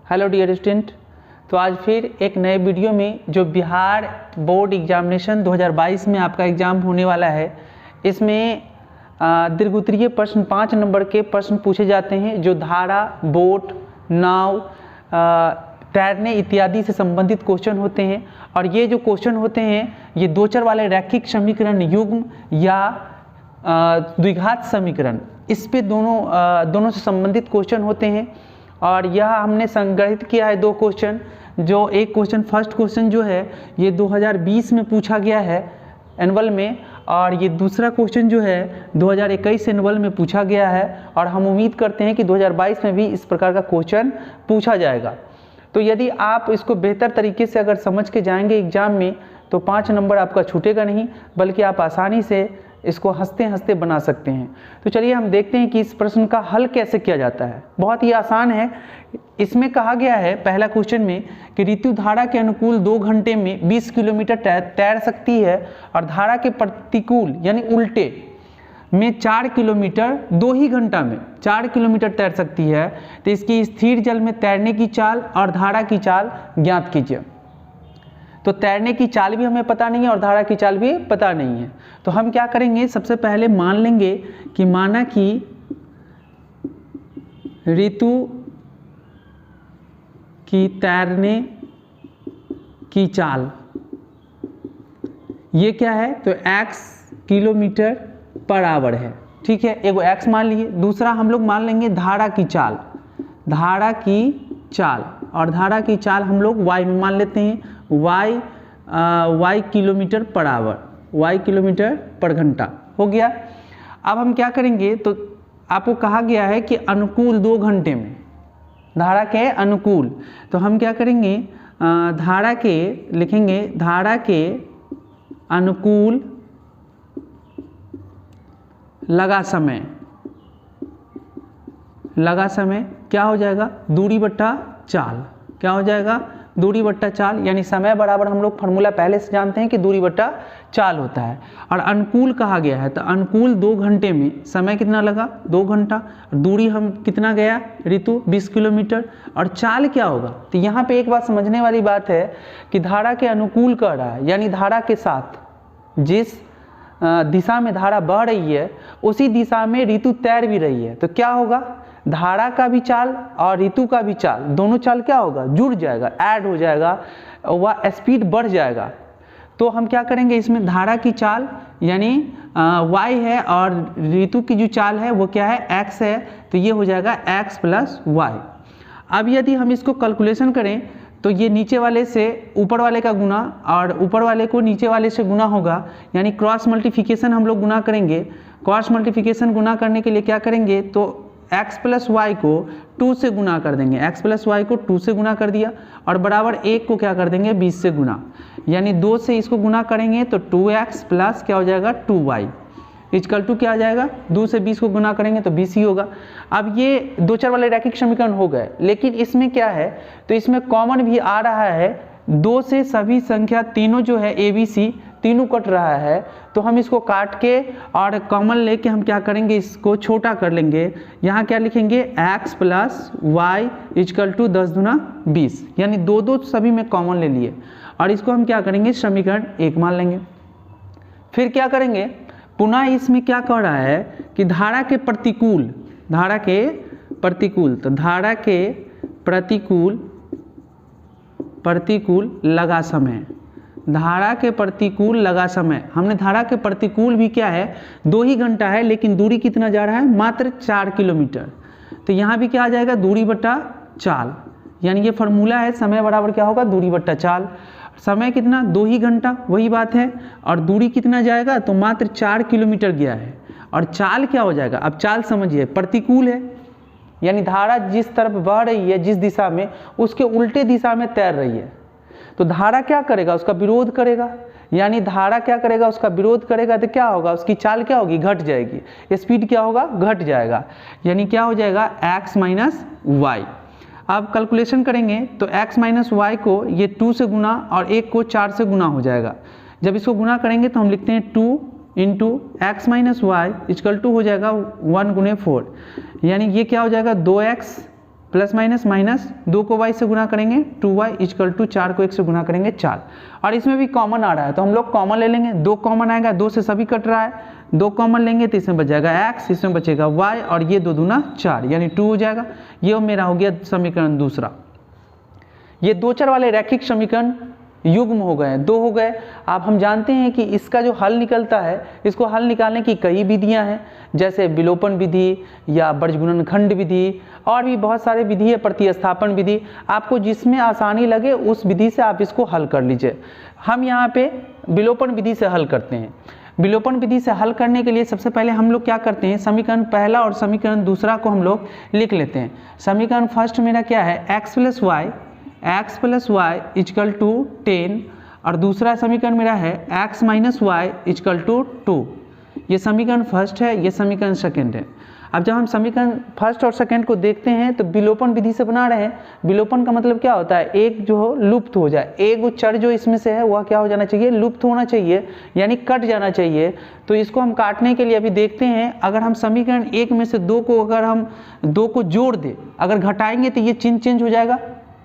Hello dear student. तो आज फिर एक नए वीडियो में जो बिहार बोर्ड एग्जामिनेशन 2022 में आपका एग्ज़ाम होने वाला है, इसमें दीर्घोत्तरीय प्रश्न 5 नंबर के प्रश्न पूछे जाते हैं जो धारा, बोट, नाव, तैरने इत्यादि से संबंधित क्वेश्चन होते हैं। और ये जो क्वेश्चन होते हैं ये दो चर वाले रैखिक समीकरण, युग्म या द्विघात समीकरण, इस पे दोनों से संबंधित क्वेश्चन होते हैं। और यह हमने संग्रहित किया है दो क्वेश्चन। जो एक क्वेश्चन फर्स्ट क्वेश्चन जो है ये 2020 में पूछा गया है एनुअल में, और ये दूसरा क्वेश्चन जो है 2021 एनुअल में पूछा गया है। और हम उम्मीद करते हैं कि 2022 में भी इस प्रकार का क्वेश्चन पूछा जाएगा। तो यदि आप इसको बेहतर तरीके से अगर समझ के जाएंगे एग्जाम में तो 5 नंबर आपका छूटेगा नहीं, बल्कि आप आसानी से इसको हंसते हंसते बना सकते हैं। तो चलिए हम देखते हैं कि इस प्रश्न का हल कैसे किया जाता है। बहुत ही आसान है। इसमें कहा गया है पहला क्वेश्चन में कि ऋतु धारा के अनुकूल 2 घंटे में 20 किलोमीटर तैर सकती है और धारा के प्रतिकूल यानी उल्टे में 4 किलोमीटर 2 ही घंटा में 4 किलोमीटर तैर सकती है। तो इसकी स्थिर जल में तैरने की चाल और धारा की चाल ज्ञात कीजिए। तो तैरने की चाल भी हमें पता नहीं है और धारा की चाल भी पता नहीं है। तो हम क्या करेंगे, सबसे पहले मान लेंगे कि माना कि ऋतु की तैरने की चाल ये क्या है, तो x किलोमीटर पर आवर है। ठीक है, एगो x मान लिए। दूसरा हम लोग मान लेंगे धारा की चाल, और धारा की चाल हम लोग y में मान लेते हैं, y kilometre per hour, y kilometre पर घंटा हो गया। अब हम क्या करेंगे, तो आपको कहा गया है कि अनुकूल 2 घंटे में धारा के अनुकूल, तो हम क्या करेंगे, धारा के लिखेंगे, धारा के अनुकूल लगा समय क्या हो जाएगा, दूरी बट्टा चाल। क्या हो जाएगा, दूरी बट्टा चाल, यानी समय बराबर हम लोग फार्मूला पहले से जानते हैं कि दूरी बट्टा चाल होता है। और अनुकूल कहा गया है तो अनुकूल 2 घंटे में समय कितना लगा, 2 घंटा। दूरी हम कितना गया ऋतु, 20 किलोमीटर। और चाल क्या होगा, तो यहाँ पे एक बात समझने वाली बात है कि धारा के अनुकूल कह रहा है, यानी धारा के साथ जिस दिशा में धारा बह रही है उसी दिशा में ऋतु तैर भी रही है। तो क्या होगा, धारा का भी चाल और ऋतु का भी चाल, दोनों चाल क्या होगा, जुड़ जाएगा, ऐड हो जाएगा, वह स्पीड बढ़ जाएगा। तो हम क्या करेंगे, इसमें धारा की चाल यानी y है और ऋतु की जो चाल है वो क्या है, x है। तो ये हो जाएगा x प्लस y। अब यदि हम इसको कैलकुलेशन करें तो ये नीचे वाले से ऊपर वाले का गुना और ऊपर वाले को नीचे वाले से गुना होगा, यानी क्रॉस मल्टीप्लिकेशन हम लोग गुना करेंगे। क्रॉस मल्टीप्लिकेशन गुना करने के लिए क्या करेंगे, तो x प्लस वाई को 2 से गुना कर देंगे, x प्लस वाई को 2 से गुना कर दिया और बराबर 1 को क्या कर देंगे, 20 से गुना, यानी 2 से इसको गुना करेंगे तो 2x प्लस क्या हो जाएगा 2y इक्वल टू क्या आ जाएगा, 2 से 20 को गुना करेंगे तो 20 ही होगा। अब ये दो चर वाले रैखिक समीकरण हो गए, लेकिन इसमें क्या है, तो इसमें कॉमन भी आ रहा है। 2 से सभी संख्या तीनों जो है ABC तीनों कट रहा है, तो हम इसको काट के और कॉमन लेके हम क्या करेंगे, इसको छोटा कर लेंगे। यहाँ क्या लिखेंगे, x plus y equal to 10 दूना 20, यानी 2 सभी में कॉमन ले लिए और इसको हम क्या करेंगे, समीकरण 1 मान लेंगे। फिर क्या करेंगे, पुनः इसमें क्या कह रहा है कि धारा के प्रतिकूल तो धारा के प्रतिकूल लगा समय, धारा के प्रतिकूल लगा समय। हमने धारा के प्रतिकूल भी क्या है, 2 ही घंटा है, लेकिन दूरी कितना जा रहा है, मात्र 4 किलोमीटर। तो यहाँ भी क्या आ जाएगा, दूरी बट्टा चाल, यानी ये फार्मूला है, समय बराबर क्या होगा, दूरी बट्टा चाल। समय कितना, 2 ही घंटा, वही बात है। और दूरी कितना जाएगा, तो मात्र 4 किलोमीटर गया है। और चाल क्या हो जाएगा, अब चाल समझिए, प्रतिकूल है, यानी धारा जिस तरफ बह रही है, जिस दिशा में, उसके उल्टे दिशा में तैर रही है। तो धारा क्या करेगा, उसका विरोध करेगा, यानी धारा क्या करेगा, उसका विरोध करेगा। तो क्या होगा, उसकी चाल क्या होगी, घट जाएगी, स्पीड क्या होगा, घट जाएगा, यानी क्या हो जाएगा, x माइनस वाई। अब कैलकुलेशन करेंगे तो x माइनस वाई को ये 2 से गुना और 1 को 4 से गुना हो जाएगा। जब इसको गुना करेंगे तो हम लिखते हैं 2 into x minus y equal to हो जाएगा 1 गुने 4, यानी ये क्या हो जाएगा 2x प्लस माइनस माइनस, 2 को y से गुना करेंगे 2y इक्वल टू 4 को 1 से गुना करेंगे 4। और इसमें भी कॉमन आ रहा है तो हम लोग कॉमन ले लेंगे, 2 कॉमन आएगा, 2 से सभी कट रहा है, 2 कॉमन लेंगे तो इसमें बच जाएगा x, इसमें बचेगा y और ये 2 दूना 4 यानी 2 हो जाएगा। ये मेरा हो गया समीकरण दूसरा। ये 2 चर वाले रैखिक समीकरण युग्म हो गए, 2 हो गए। अब हम जानते हैं कि इसका जो हल निकलता है, इसको हल निकालने की कई विधियां हैं, जैसे विलोपन विधि या बर्जगुणनखंड विधि और भी बहुत सारे विधि है, प्रतिस्थापन विधि। आपको जिसमें आसानी लगे उस विधि से आप इसको हल कर लीजिए। हम यहाँ पे विलोपन विधि से हल करते हैं। विलोपन विधि से हल करने के लिए सबसे पहले हम लोग क्या करते हैं, समीकरण पहला और समीकरण दूसरा को हम लोग लिख लेते हैं। समीकरण फर्स्ट मेरा क्या है, x plus y equal to 10 और दूसरा समीकरण मेरा है x minus y equal to 2। ये समीकरण फर्स्ट है, ये समीकरण सेकंड है। अब जब हम समीकरण फर्स्ट और सेकंड को देखते हैं तो विलोपन विधि से बना रहे हैं। विलोपन का मतलब क्या होता है, एक जो हो लुप्त हो जाए, एक चर जो इसमें से है वह क्या हो जाना चाहिए, लुप्त होना चाहिए यानी कट जाना चाहिए। तो इसको हम काटने के लिए अभी देखते हैं, अगर हम समीकरण 1 में से 2 को अगर हम 2 को जोड़ दें, अगर घटाएंगे तो ये चिन्ह चेंज हो जाएगा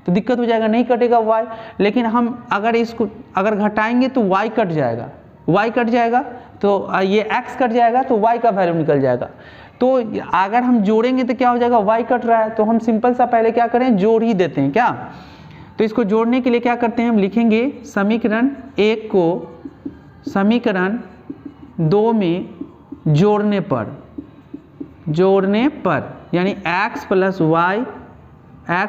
तो दिक्कत हो जाएगा, नहीं कटेगा y। लेकिन हम अगर इसको अगर घटाएंगे तो y कट जाएगा, y कट जाएगा तो ये x कट जाएगा तो y का वैल्यू निकल जाएगा। तो अगर हम जोड़ेंगे तो क्या हो जाएगा, y कट रहा है तो हम सिंपल सा पहले क्या करें, जोड़ ही देते हैं क्या। तो इसको जोड़ने के लिए क्या करते हैं, हम लिखेंगे समीकरण 1 को समीकरण 2 में जोड़ने पर यानी x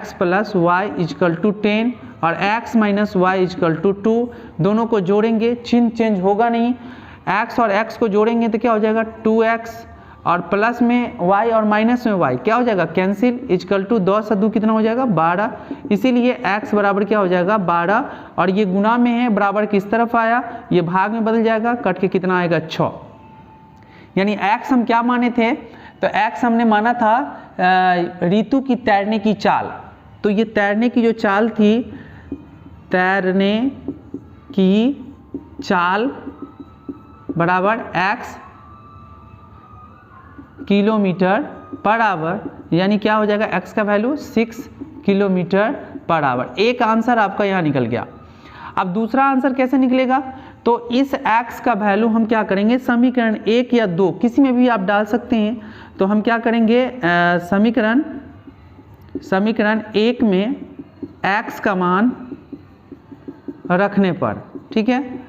plus y equal to 10 और x minus y equal to 2, दोनों को जोड़ेंगे, चिन्ह चेंज होगा नहीं। x और x को जोड़ेंगे तो क्या हो जाएगा 2x और प्लस में y और माइनस में y क्या हो जाएगा कैंसिल, इक्वल टू 2 से 2 कितना हो जाएगा 12। इसीलिए x बराबर क्या हो जाएगा 12 और ये गुना में है, बराबर किस तरफ आया, ये भाग में बदल जाएगा, कट के कितना आएगा 6। यानी x हम क्या माने थे, तो x हमने माना था ऋतु की तैरने की चाल। तो ये तैरने की जो चाल थी, तैरने की चाल बराबर x किलोमीटर पर आवर, यानी क्या हो जाएगा x का वैल्यू 6 किलोमीटर पर आवर। एक आंसर आपका यहाँ निकल गया। अब दूसरा आंसर कैसे निकलेगा, तो इस x का वैल्यू हम क्या करेंगे, समीकरण 1 या 2 किसी में भी आप डाल सकते हैं। तो हम क्या करेंगे, समीकरण 1 में x का मान रखने पर, ठीक है,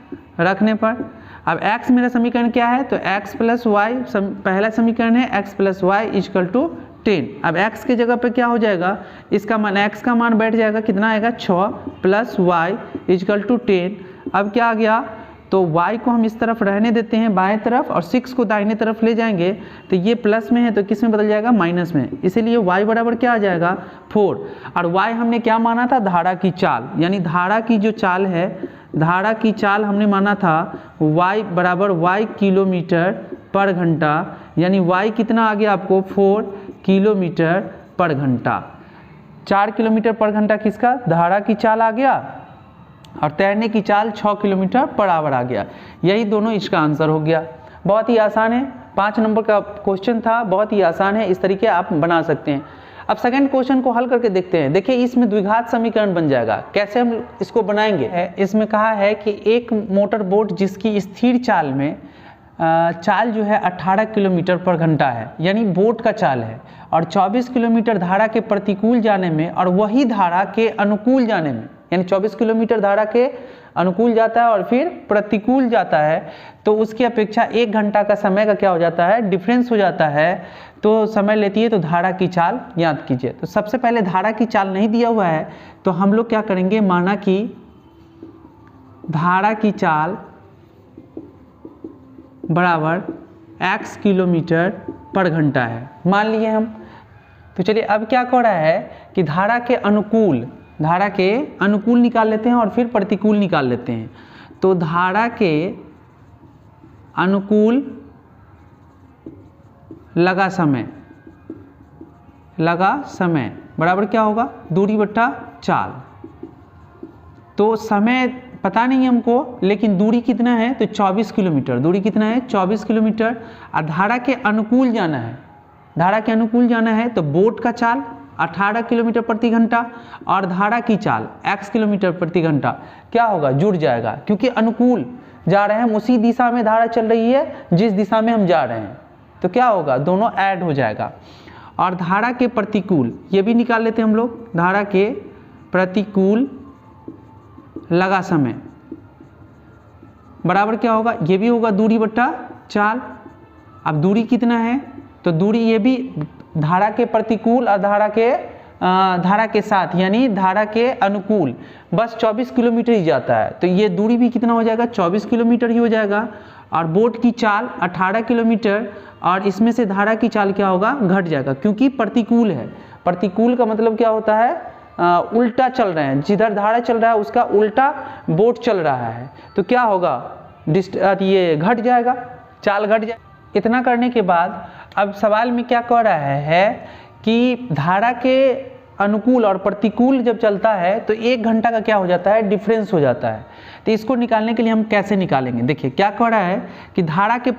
रखने पर। अब x मेरा समीकरण क्या है, तो x प्लस वाई पहला समीकरण है, x plus y equal to 10। अब x के जगह पे क्या हो जाएगा, इसका मान x का मान बैठ जाएगा, कितना आएगा 6 प्लस वाई इक्वल टू 10। अब क्या आ गया, तो y को हम इस तरफ रहने देते हैं बाएं तरफ और 6 को दाहिने तरफ ले जाएंगे तो ये प्लस में है तो किस में बदल जाएगा, माइनस में। इसीलिए y बराबर क्या आ जाएगा 4। और y हमने क्या माना था, धारा की चाल, यानी धारा की जो चाल है, धारा की चाल हमने माना था y बराबर y किलोमीटर पर घंटा, यानी y कितना आ गया आपको 4 किलोमीटर पर घंटा। 4 किलोमीटर पर घंटा किसका, धारा की चाल आ गया और तैरने की चाल 6 किलोमीटर पर आवर आ गया। यही दोनों इसका आंसर हो गया। बहुत ही आसान है, 5 नंबर का क्वेश्चन था, बहुत ही आसान है, इस तरीके आप बना सकते हैं। अब सेकंड क्वेश्चन को हल करके देखते हैं। देखिए इसमें द्विघात समीकरण बन जाएगा, कैसे हम इसको बनाएंगे। इसमें कहा है कि एक मोटर बोट जिसकी स्थिर चाल में चाल जो है 18 किलोमीटर पर घंटा है, यानी बोट का चाल है, और 24 किलोमीटर धारा के प्रतिकूल जाने में और वही धारा के अनुकूल जाने में, यानी 24 किलोमीटर धारा के अनुकूल जाता है और फिर प्रतिकूल जाता है, तो उसकी अपेक्षा 1 घंटा का समय का क्या हो जाता है, डिफरेंस हो जाता है, तो समय लेती है। तो धारा की चाल याद कीजिए। तो सबसे पहले धारा की चाल नहीं दिया हुआ है तो हम लोग क्या करेंगे, माना कि धारा की चाल बराबर x किलोमीटर पर घंटा है, मान लिए हम। तो चलिए अब क्या कर रहा है कि धारा के अनुकूल निकाल लेते हैं और फिर प्रतिकूल निकाल लेते हैं। तो धारा के अनुकूल लगा समय बराबर क्या होगा, दूरी बट्टा चाल। तो समय पता नहीं हमको, लेकिन दूरी कितना है, तो 24 किलोमीटर। दूरी कितना है, 24 किलोमीटर। और धारा के अनुकूल जाना है, धारा के अनुकूल जाना है तो बोट का चाल 18 किलोमीटर प्रति घंटा और धारा की चाल x किलोमीटर प्रति घंटा क्या होगा, जुड़ जाएगा, क्योंकि अनुकूल जा रहे हैं, हम उसी दिशा में धारा चल रही है जिस दिशा में हम जा रहे हैं, तो क्या होगा, दोनों ऐड हो जाएगा। और धारा के प्रतिकूल ये भी निकाल लेते हैं हम लोग, धारा के प्रतिकूल लगा समय बराबर क्या होगा, ये भी होगा दूरी बट्टा चाल। अब दूरी कितना है, तो दूरी ये भी धारा के प्रतिकूल और धारा के साथ यानी धारा के अनुकूल बस 24 किलोमीटर ही जाता है, तो ये दूरी भी कितना हो जाएगा, 24 किलोमीटर ही हो जाएगा। और बोट की चाल 18 किलोमीटर और इसमें से धारा की चाल क्या होगा, घट जाएगा, क्योंकि प्रतिकूल है। प्रतिकूल का मतलब क्या होता है, उल्टा चल रहे हैं, जिधर धारा चल रहा है उसका उल्टा बोट चल रहा है, तो क्या होगा, ये घट जाएगा, चाल घट जाएगा। इतना करने के बाद अब सवाल में क्या कह रहा है कि धारा के अनुकूल और प्रतिकूल जब चलता है तो 1 घंटा का क्या हो जाता है, डिफरेंस हो जाता है। तो इसको निकालने के लिए हम कैसे निकालेंगे, देखिए क्या कह रहा है कि धारा के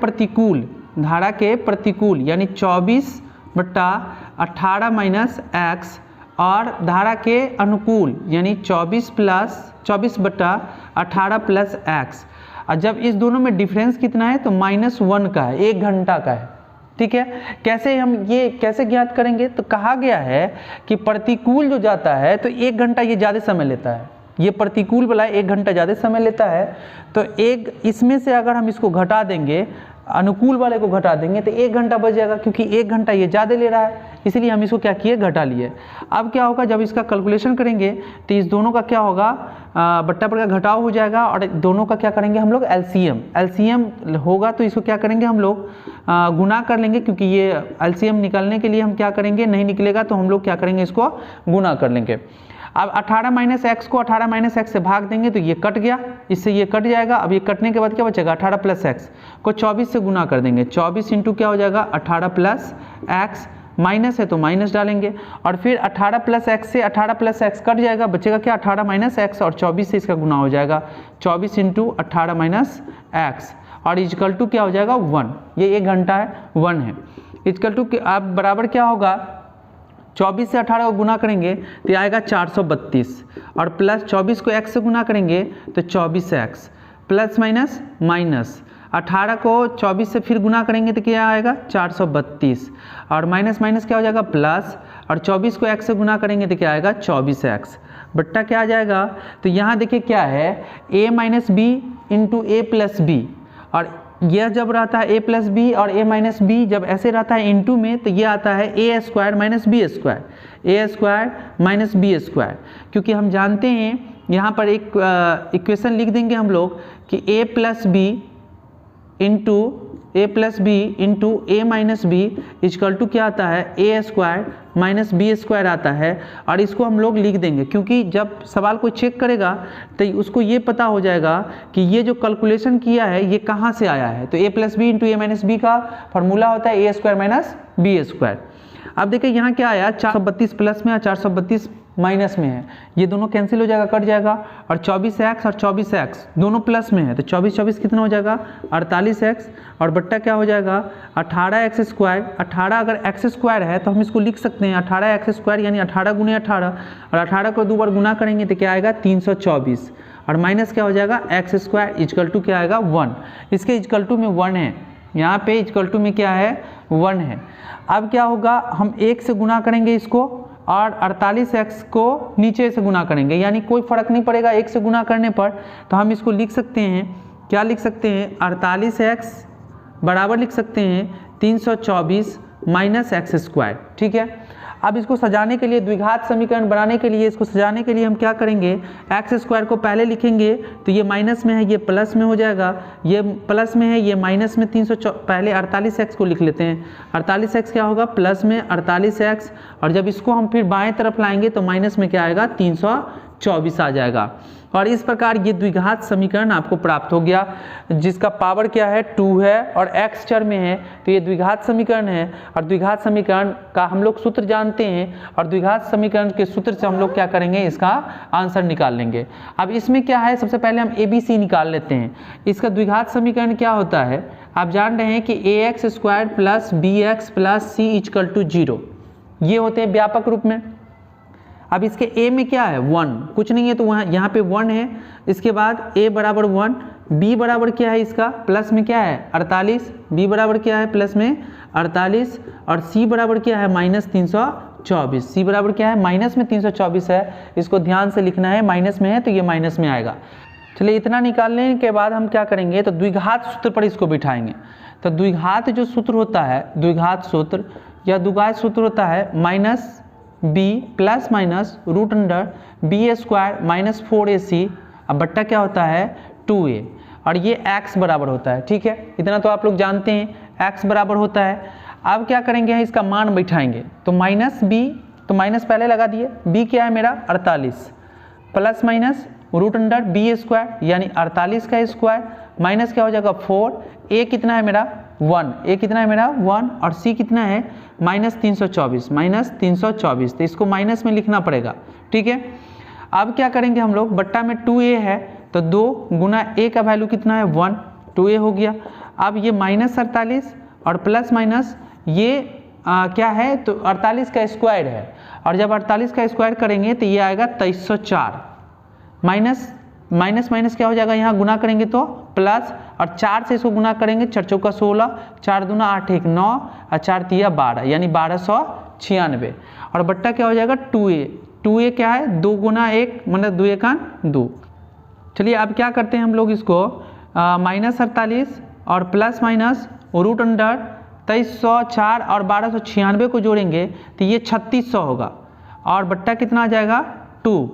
प्रतिकूल यानी 24/18 माइनस एक्स और धारा के अनुकूल यानी 24/18 प्लस एक्स, और जब इस दोनों में डिफरेंस कितना है तो -1 का है, 1 घंटा का है। ठीक है, कैसे हम ये कैसे ज्ञात करेंगे, तो कहा गया है कि प्रतिकूल जो जाता है तो 1 घंटा ये ज़्यादा समय लेता है, ये प्रतिकूल वाला 1 घंटा ज़्यादा समय लेता है, तो एक इसमें से अगर हम इसको घटा देंगे, अनुकूल वाले को घटा देंगे तो 1 घंटा बच जाएगा, क्योंकि 1 घंटा ये ज़्यादा ले रहा है, इसलिए हम इसको क्या किए, घटा लिए। अब क्या होगा, जब इसका कैलकुलेशन करेंगे तो इस दोनों का क्या होगा, बट्टा पर का घटाव हो जाएगा और दोनों का क्या करेंगे हम लोग, एलसीएम होगा, तो इसको क्या करेंगे हम लोग, गुना कर लेंगे, क्योंकि ये एलसीएम निकालने के लिए हम क्या करेंगे, नहीं निकलेगा तो हम लोग क्या करेंगे, इसको गुना कर लेंगे। अब 18 माइनस एक्स को 18 माइनस एक्स से भाग देंगे तो ये कट गया, इससे ये कट जाएगा। अब ये कटने के बाद क्या बचेगा, 18 प्लस एक्स को 24 से गुना कर देंगे, 24 इंटू क्या हो जाएगा, 18 प्लस एक्स, माइनस है तो माइनस डालेंगे, और फिर 18 प्लस एक्स से 18 प्लस एक्स कट जाएगा, बचेगा क्या, 18 माइनस एक्स, और 24 से इसका गुना हो जाएगा, 24 इंटू 18 माइनस एक्स, और इजकल टू क्या हो जाएगा, 1। ये 1 घंटा है, 1 है। इजकल टू अब बराबर क्या होगा, 24 से 18 को गुना करेंगे तो आएगा 432, और प्लस 24 को x से गुना करेंगे तो 24x, प्लस माइनस माइनस 18 को 24 से फिर गुना करेंगे तो क्या आएगा, 432, और माइनस माइनस क्या हो जाएगा, प्लस, और 24 को x से गुना करेंगे तो क्या आएगा, 24x, बट्टा क्या आ जाएगा। तो यहाँ देखिए क्या है, a minus b into a plus b, और यह जब रहता है a प्लस बी और a माइनस बी, जब ऐसे रहता है इनटू में तो ये आता है a square minus b square, a square minus b square, क्योंकि हम जानते हैं यहाँ पर एक इक्वेशन लिख देंगे हम लोग कि a plus b into a minus b is equal to क्या आता है, a square minus b square आता है, और इसको हम लोग लिख देंगे, क्योंकि जब सवाल को चेक करेगा तो उसको ये पता हो जाएगा कि ये जो कैलकुलेशन किया है ये कहाँ से आया है। तो a plus b into a minus b का फॉर्मूला होता है a square minus b square. अब देखिए यहाँ क्या आया, 432 प्लस में और 432 माइनस में है, ये दोनों कैंसिल हो जाएगा, कट जाएगा, और 24x और 24x दोनों प्लस में है, तो 24 कितना हो जाएगा, 48x, और बट्टा क्या हो जाएगा, 18x स्क्वायर। 18 अगर x स्क्वायर है तो हम इसको लिख सकते हैं 18x स्क्वायर यानी 18 गुने 18, और 18 को 2 बार गुना करेंगे तो क्या आएगा, 324, और माइनस क्या हो जाएगा, x स्क्वायर इजकल टू क्या आएगा, 1। इसके इजकल टू में 1 है, यहाँ पे इजकल टू में क्या है, 1 है। अब क्या होगा, हम 1 से गुना करेंगे इसको, और 48x को नीचे से गुना करेंगे, यानी कोई फ़र्क नहीं पड़ेगा 1 से गुना करने पर, तो हम इसको लिख सकते हैं, क्या लिख सकते हैं, 48x बराबर लिख सकते हैं 324 माइनस एक्स स्क्वायर। ठीक है, अब इसको सजाने के लिए, द्विघात समीकरण बनाने के लिए, इसको सजाने के लिए हम क्या करेंगे, एक्स स्क्वायर को पहले लिखेंगे तो ये माइनस में है, ये प्लस में हो जाएगा, ये प्लस में है, ये माइनस में, पहले 48x को लिख लेते हैं, 48x क्या होगा, प्लस में 48x, और जब इसको हम फिर बाएं तरफ लाएंगे तो माइनस में क्या आएगा, 324 आ जाएगा। और इस प्रकार ये द्विघात समीकरण आपको प्राप्त हो गया, जिसका पावर क्या है, 2 है और x चर में है, तो ये द्विघात समीकरण है। और द्विघात समीकरण का हम लोग सूत्र जानते हैं, और द्विघात समीकरण के सूत्र से हम लोग क्या करेंगे, इसका आंसर निकाल लेंगे। अब इसमें क्या है, सबसे पहले हम ABC निकाल लेते हैं। इसका द्विघात समीकरण क्या होता है, आप जान रहे हैं कि ax square plus bx plus c is equal to 0, ये होते हैं व्यापक रूप में। अब इसके a में क्या है 1, कुछ नहीं है तो वहाँ यहाँ पे 1 है। इसके बाद a बराबर 1, b बराबर क्या है इसका प्लस में क्या है 48, b बराबर क्या है प्लस में 48 और c बराबर क्या है माइनस 324। c बराबर क्या है माइनस में 324 है, इसको ध्यान से लिखना है, माइनस में है तो ये माइनस में आएगा। चलिए इतना निकालने के बाद हम क्या करेंगे तो द्विघात सूत्र पर इसको बिठाएंगे। तो द्विघात जो सूत्र होता है, द्विघात सूत्र या द्विघात सूत्र होता है minus b plus minus root under b square minus 4ac, अब बट्टा क्या होता है 2a, और ये x बराबर होता है। ठीक है, इतना तो आप लोग जानते हैं x बराबर होता है। अब क्या करेंगे इसका मान बैठाएंगे, तो माइनस b, तो माइनस पहले लगा दिए, b क्या है मेरा 48 plus minus root under b square यानी 48 का स्क्वायर माइनस क्या हो जाएगा 4, a कितना है मेरा 1, a कितना है मेरा 1 और c कितना है माइनस 324, माइनस 324, तो इसको माइनस में लिखना पड़ेगा। ठीक है, अब क्या करेंगे हम लोग, बट्टा में 2a है तो 2 गुना a का वैल्यू कितना है 1, 2a हो गया। अब ये माइनस 48 और प्लस माइनस ये क्या है तो 48 का स्क्वायर है, और जब 48 का स्क्वायर करेंगे तो ये आएगा 2304, माइनस माइनस माइनस क्या हो जाएगा यहाँ गुना करेंगे तो प्लस, और 4 से इसको गुना करेंगे 4 चौका 16, 4 दूना 8 1 9 और 4 तिया 12 यानी 1296, और बट्टा क्या हो जाएगा 2a, 2a क्या है 2 गुना 1 मतलब 2 1 2। चलिए अब क्या करते हैं हम लोग इसको माइनस 48 और प्लस माइनस रूट अंडर 2304 और 1296 को जोड़ेंगे तो ये 3600 होगा, और बट्टा कितना आ जाएगा 2।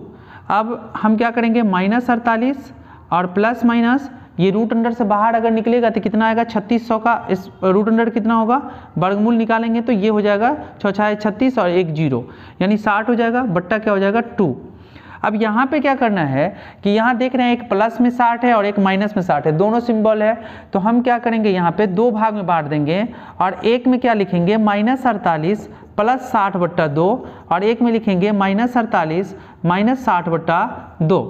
अब हम क्या करेंगे माइनस 48 और प्लस माइनस ये रूट अंडर से बाहर अगर निकलेगा तो कितना आएगा 3600 का इस रूट अंडर कितना होगा वर्गमूल निकालेंगे तो ये हो जाएगा 6 36 और 1 0 यानी 60 हो जाएगा, बट्टा क्या हो जाएगा 2। अब यहाँ पे क्या करना है कि यहाँ देख रहे हैं एक प्लस में 60 है और एक माइनस में 60 है, दोनों सिंबल है, तो हम क्या करेंगे यहाँ पे 2 भाग में बांट देंगे, और एक में क्या लिखेंगे माइनस 48 प्लस 60 बट्टा 2 और एक में लिखेंगे माइनस 48 माइनस 60 बट्टा 2।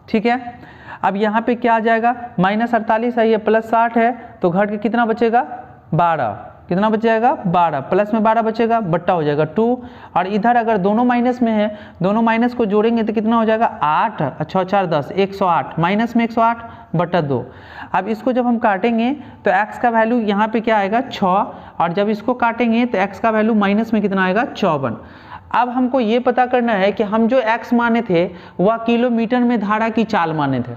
ठीक है, अब यहाँ पे क्या आ जाएगा माइनस 48 है ये प्लस 60 है तो घट के कितना बचेगा 12, कितना बच जाएगा 12, प्लस में 12 बचेगा, बट्टा हो जाएगा 2, और इधर अगर दोनों माइनस में है दोनों माइनस को जोड़ेंगे तो कितना हो जाएगा 8, 6 4 10 108, माइनस में 108 बट्टा 2। अब इसको जब हम काटेंगे तो x का वैल्यू यहाँ पे क्या आएगा 6, और जब इसको काटेंगे तो x का वैल्यू माइनस में कितना आएगा 54। अब हमको ये पता करना है कि हम जो x माने थे वह किलोमीटर में धारा की चाल माने थे,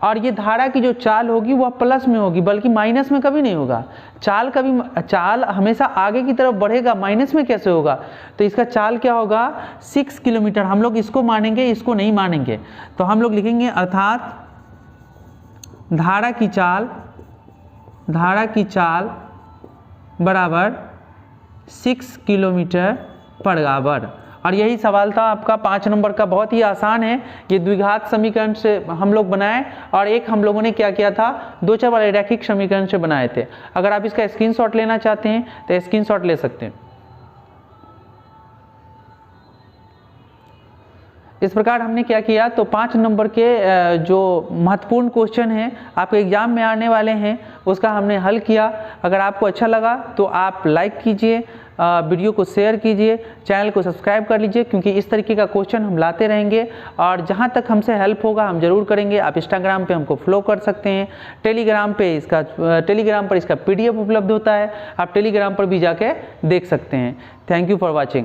और ये धारा की जो चाल होगी वह प्लस में होगी बल्कि माइनस में कभी नहीं होगा। चाल हमेशा आगे की तरफ बढ़ेगा, माइनस में कैसे होगा, तो इसका चाल क्या होगा 6 किलोमीटर। हम लोग इसको मानेंगे, इसको नहीं मानेंगे, तो हम लोग लिखेंगे अर्थात धारा की चाल बराबर 6 किलोमीटर पर आवर। और यही सवाल था आपका 5 नंबर का, बहुत ही आसान है। ये द्विघात समीकरण से हम लोग बनाए, और एक हम लोगों ने क्या किया था 2 चर वाले रैखिक समीकरण से बनाए थे। अगर आप इसका स्क्रीनशॉट लेना चाहते हैं तो स्क्रीनशॉट ले सकते हैं। इस प्रकार हमने क्या किया, तो 5 नंबर के जो महत्वपूर्ण क्वेश्चन हैं आपके एग्जाम में आने वाले हैं उसका हमने हल किया। अगर आपको अच्छा लगा तो आप लाइक कीजिए, वीडियो को शेयर कीजिए, चैनल को सब्सक्राइब कर लीजिए, क्योंकि इस तरीके का क्वेश्चन हम लाते रहेंगे, और जहां तक हमसे हेल्प होगा हम जरूर करेंगे। आप इंस्टाग्राम पे हमको फॉलो कर सकते हैं, टेलीग्राम पर इसका PDF उपलब्ध होता है, आप टेलीग्राम पर भी जाके देख सकते हैं। Thank you for watching.